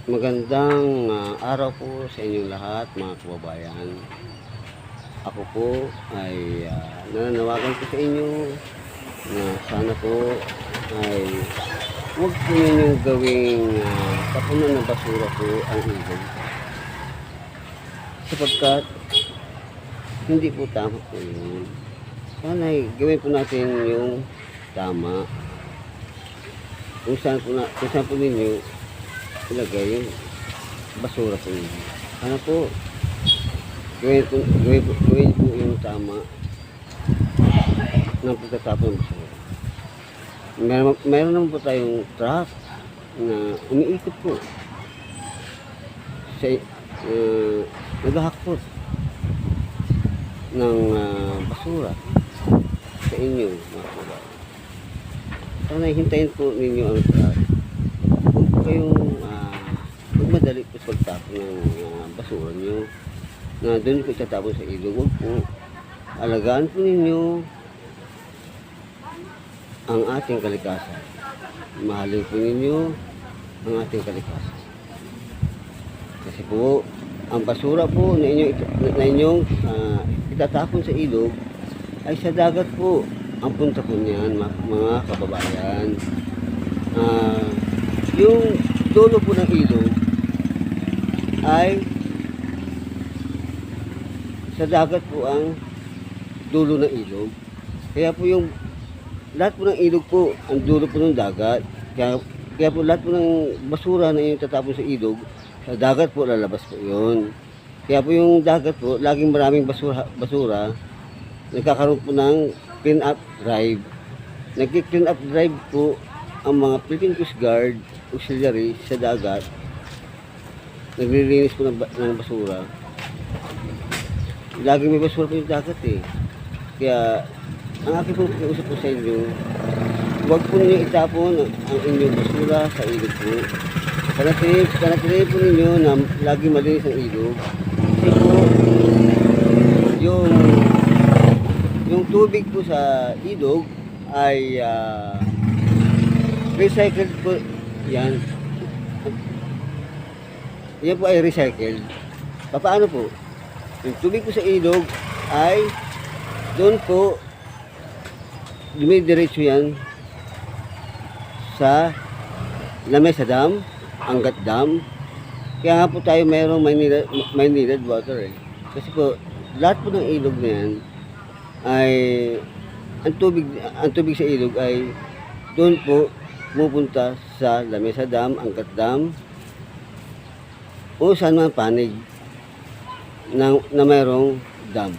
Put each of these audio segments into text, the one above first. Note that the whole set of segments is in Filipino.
Magandang araw po sa inyong lahat mga kababayan. Ako po ay nananawagan po sa inyo na sana po ay huwag po ninyong gawing tapunan ng basura po ang ilog. Sapagkat hindi po tama po yun. Sana ay gawin po natin yung tama. Kung saan po ninyo ilagay yung basura po ninyo. Sana po gawin po yung tama ng pagtatapon ng basura. Meron naman po tayong truck na umiikot po sa naghahakot ng basura sa inyo mga kababayan. Sana hintayin po ninyo ang truck. Huwag po kayong magmadali po sa pagtapon ng basura nyo na doon po itatapon sa ilog. Huwag po. Alagaan po ninyo ang ating kalikasan. Mahalin po ninyo ang ating kalikasan. Kasi po, ang basura po na inyong itatapon sa ilog ay sa dagat po. Ang punta po niyan, mga kababayan. Yung dulo po ng ilog ay sa dagat po ang dulo ng ilog. Kaya po yung lahat po ng ilog po, ang dulo po ng dagat. Kaya po lahat po ng basura na yung tatapon sa ilog, sa dagat po lalabas po yun. Kaya po yung dagat po, laging maraming basura, nagkakaroon po ng clean up drive. Nag-clean up drive po ang mga Philippine Coast Guard auxiliary sa dagat. Naglilinis po ng basura. Laging may basura po yung dagat eh. Kaya ang aking pong pakiusap po sa inyo, huwag po ninyo itapon ang inyong basura sa ilog po. Panatilihin po ninyo na lagi malinis ang ilog. Kasi po, yung tubig po sa ilog ay recycled po yan. Yan po ay recycled. Paano po? Yung tubig po sa ilog ay doon po dumidiretso yan sa Lamesa Dam, Angat Dam. Kaya nga po tayo mayroong may needed water eh. Kasi po lahat po ng ilog na yan ay ang tubig sa ilog ay doon po pupunta sa Lamesa Dam, Angat Dam o saan man panig na mayroong dam.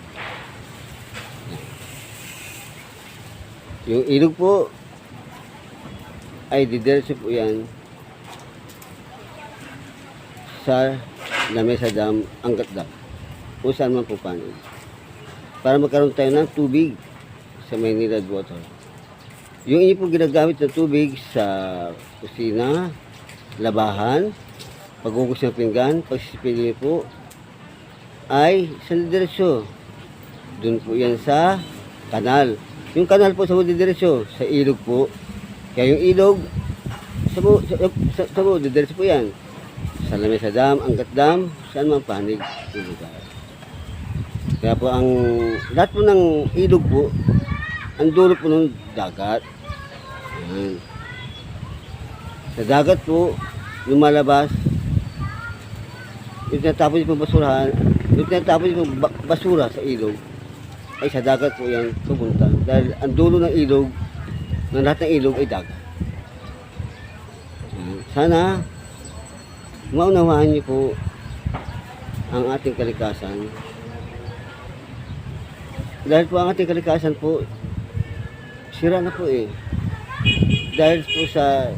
Yung ilog po ay didiretso po yan sa Lamesa Dam, Angat Dam o saan man po panig para magkaroon tayo ng tubig sa Maynila water. Yung inyo po ginagamit na tubig sa kusina, labahan, paghugas ng pinggan, pagsisipili po ay sa diretso. Doon po yan sa kanal. Yung kanal po sa diretso, sa ilog po. Kaya yung ilog, sa diretso po yan. Sa Lamesa Dam, Angat Dam, saan man panig yung lugar. Kaya po ang lahat po ng ilog po, ang dulo po ng dagat. Ayan. Sa dagat po, lumalabas, yung tinatapos yung basurahan, yung tinatapos yung basura sa ilog, ay sa dagat po yan pupunta. Dahil ang dulo ng ilog, ng lahat ng ilog ay dagat. Sana, maunawaan niyo po ang ating kalikasan. Dahil po ang ating kalikasan po, sira na po eh. Dahil po sa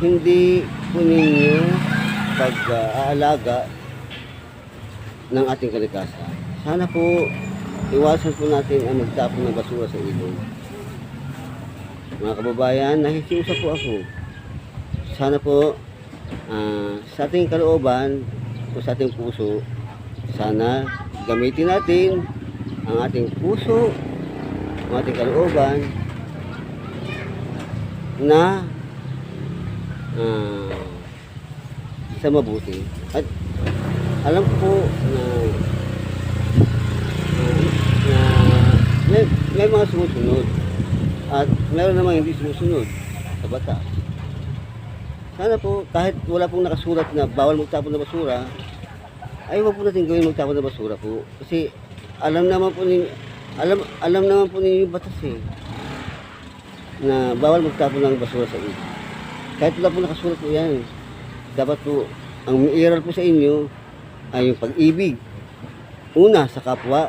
hindi po ninyo pag-aalaga ng ating kalikasan. Sana po iwasan po natin ang magtapon ng basura sa ilog. Mga kababayan, nakikiusap po ako. Sana po sa ating kalooban o sa ating puso, sana gamitin natin ang ating puso, ang ating kalooban na sa mabuti. At alam ko po na, na may mga sumusunod at meron namang hindi sumusunod sa batas. Sana po kahit wala pong nakasulat na bawal magtapon ng basura, ay huwag po natin gawin magtapon ng basura po. Kasi alam naman po ninyo yung batas eh, na bawal magtapon ng basura sa ilog. Kahit wala po nakasulat po yan, dapat po ang iiral po sa inyo ay yung pag-ibig. Una, sa kapwa.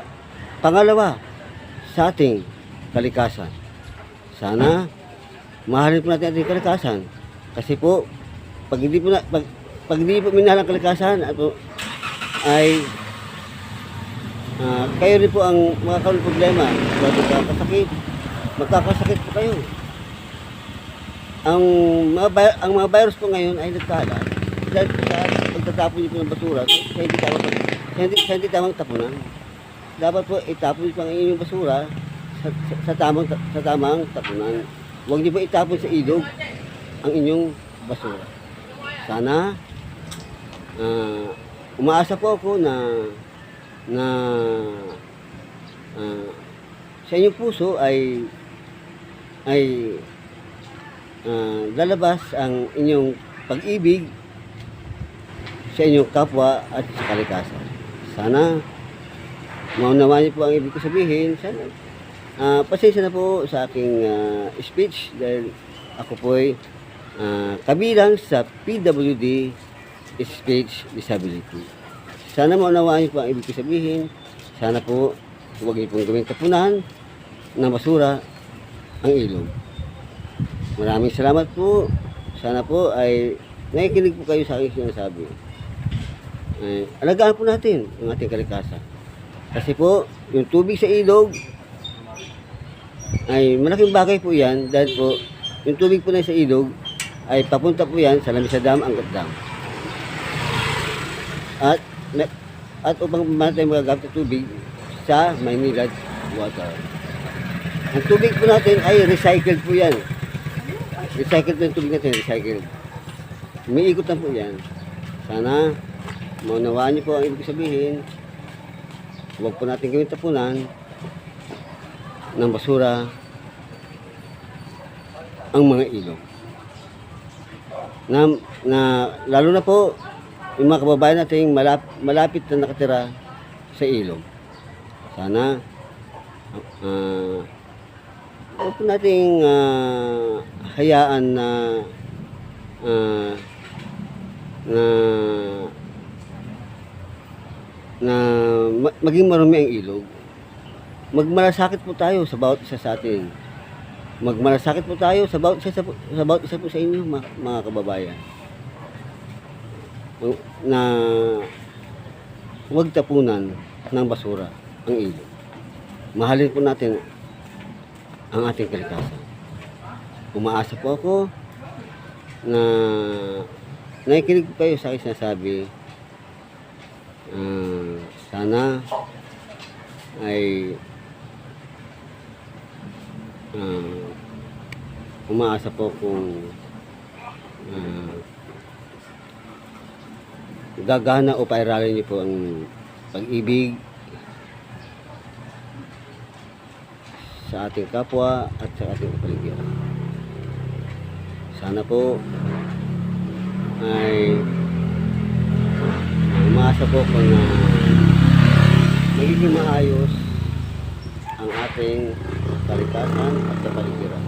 Pangalawa, sa ating kalikasan. Sana mahalin po natin ating kalikasan. Kasi po, pag hindi po minahal ang kalikasan, ay kayo rin po ang makakaroon ng problema. Magkakasakit po kayo. Ang mga virus po ngayon ay nagkalat dahil sa pagtatapon niyo po ng basura sa hindi tamang tapunan. Dapat po itapon niyo po ang inyong basura sa tamang tapunan. Huwag niyo po itapon sa ilog ang inyong basura. Sana umaasa po ako na sa inyong puso ay lalabas ang inyong pag-ibig sa inyong kapwa at sa kalikasan. Sana maunawaan niyo po ang ibig ko sabihin. Sana pasensya na po sa aking speech dahil ako po ay kabilang sa PWD Speech Disability. Sana maunawaan niyo po ang ibig ko sabihin. Sana po huwag niyo pong gawing tapunan ng basura ang ilog. Maraming salamat po. Sana po ay nakikinig po kayo sa aking sinasabi. Alagaan po natin ang ating kalikasan. Kasi po, yung tubig sa ilog ay malaking bagay po yan dahil po yung tubig po na sa ilog ay papunta po yan sa Lamesa Dam, Angat Dam. At upang natin magagamit ng tubig sa Maynilad Water. Ang tubig po natin ay recycled po yan. Recycled po yung tubig natin, recycled. Umiikot na po yan. Sana maunawaan niyo po ang ibig sabihin. Huwag po natin gawin tapunan ng basura ang mga ilog. Lalo na po yung mga kababayan nating malapit na nakatira sa ilog. Sana huwag po nating hayaan na maging marumi ang ilog. Magmalasakit po tayo sa bawat isa sa atin. Magmalasakit po tayo sa bawat isa po sa inyo, mga kababayan. Na huwag tapunan ng basura ang ilog. Mahalin po natin ang ating kalikasan. Umaasa po ako na nakikinig po kayo sa aking sinasabi. Sana ay umaasa po kung gagana o pairalin niyo po ang pag-ibig sa ating kapwa at sa ating kapaligiran. Sana po ay umaasa po ko na magiging maayos ang ating kalikasan at kapaligiran.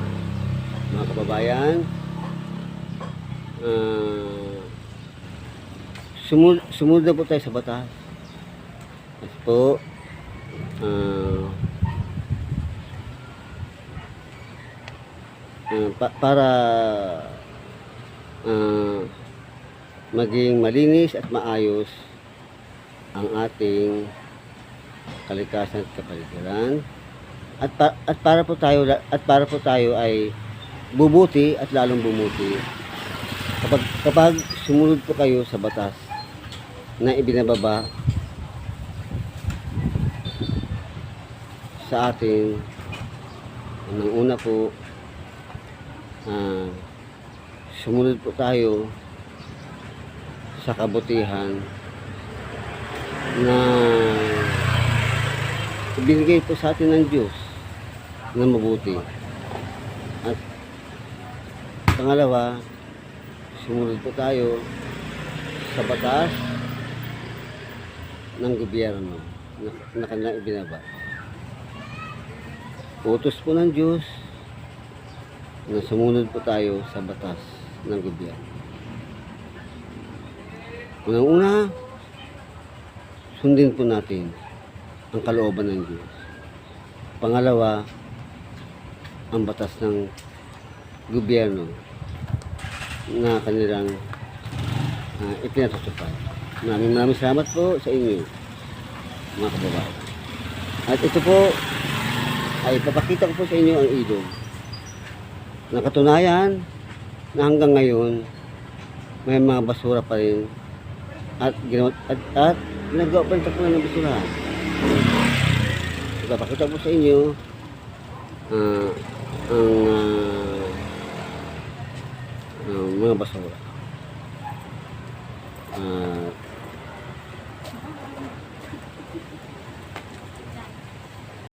Mga kababayan, sumunod na po tayo sa batas. Kasi po, para maging malinis at maayos ang ating kalikasan at kapaligiran at para po tayo ay bubuti at lalong bumuti kapag sumunod po kayo sa batas na ibinababa sa atin. Unang una po, sumunod po tayo sa kabutihan na binigay po sa atin ng Diyos na mabuti. At pangalawa, sumunod po tayo sa batas ng gobyerno na kanilang ibinaba. Utos po ng Diyos na sumunod po tayo sa batas ng gobyerno. Unang-una, sundin po natin ang kalooban ng Diyos. Pangalawa, ang batas ng gobyerno na kanilang ipinatutupad. Maraming salamat po sa inyo, mga kababayan. At ito po, ay papakita ko po sa inyo ang ilog. Na katunayan na hanggang ngayon, may mga basura pa rin at ginagawa pa rin tapunan ng basura. Papakita ko sa inyo ang mga basura.